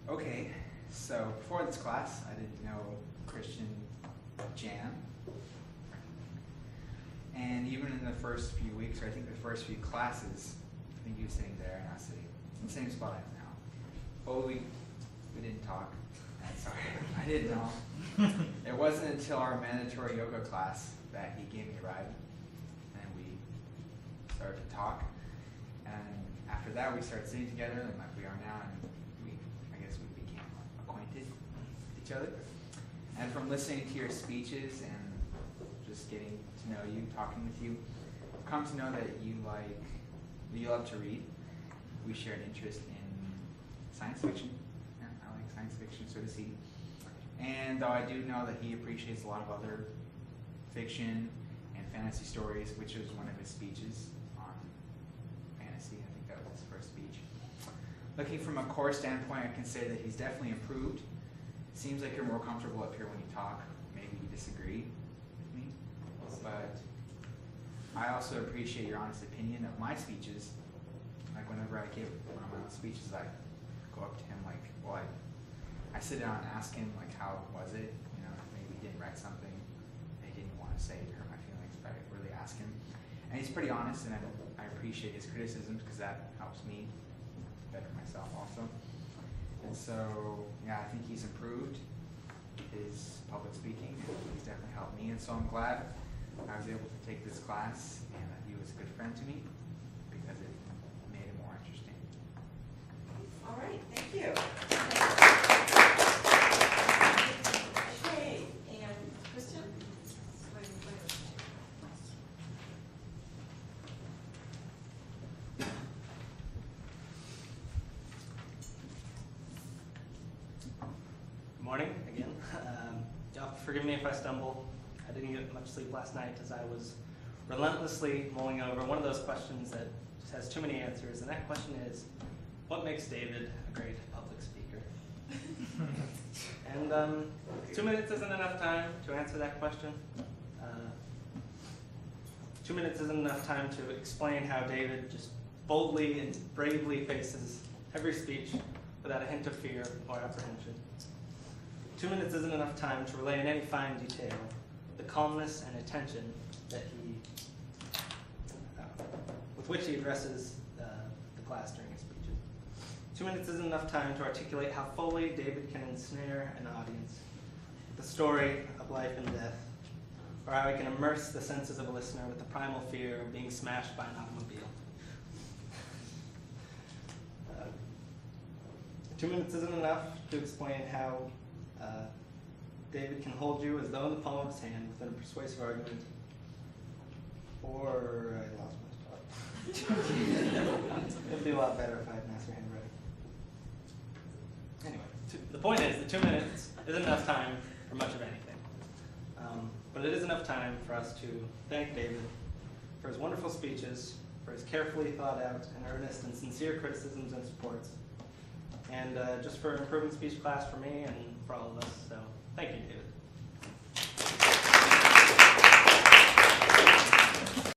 Okay, so before this class, I didn't know Christian Jan. And even in the first few weeks, or I think the first few classes, I think he was sitting there and I was sitting in the same spot I am now. But we didn't talk. Sorry, I didn't know. It wasn't until our mandatory yoga class that he gave me a ride, and we started to talk. And after that, we started sitting together, and like we are now, and I guess we became acquainted with each other. And from listening to your speeches and just getting to know you, talking with you, I've come to know that you love to read. We share an interest in science fiction. Yeah, I like science fiction, so does he. And though I do know that he appreciates a lot of other fiction and fantasy stories, which was one of his speeches on fantasy. I think that was his first speech. Looking from a core standpoint, I can say that he's definitely improved. It seems like you're more comfortable up here when you talk. Maybe you disagree with me, but I also appreciate your honest opinion of my speeches. Like whenever I give one of my own speeches, I go up to him like, well, I sit down and ask him like, how was it? You know, maybe he didn't write something that he didn't want to say to hurt my feelings, but I really ask him. And he's pretty honest, and I appreciate his criticisms because that helps me better myself also. And so, yeah, I think he's improved his public speaking, and he's definitely helped me. And so I'm glad I was able to take this class, and that he was a good friend to me because it made it more interesting. All right, thank you. Okay, and Kristen? Good morning again. Y'all forgive me if I stumble. I didn't get much sleep last night as I was relentlessly mulling over one of those questions that just has too many answers, and that question is, what makes David a great public speaker? And 2 minutes isn't enough time to answer that question. 2 minutes isn't enough time to explain how David just boldly and bravely faces every speech without a hint of fear or apprehension. 2 minutes isn't enough time to relay in any fine detail the calmness and attention that with which he addresses the class during his speeches. 2 minutes isn't enough time to articulate how fully David can ensnare an audience with the story of life and death, or how he can immerse the senses of a listener with the primal fear of being smashed by an automobile. 2 minutes isn't enough to explain how David can hold you as though in the palm of his hand within a persuasive argument. Or I lost my spot. It'd be a lot better if I had master handwriting. Anyway, the point is that 2 minutes isn't enough time for much of anything. But it is enough time for us to thank David for his wonderful speeches, for his carefully thought out and earnest and sincere criticisms and supports, and just for an improving speech class for me and for all of us. So thank you, David.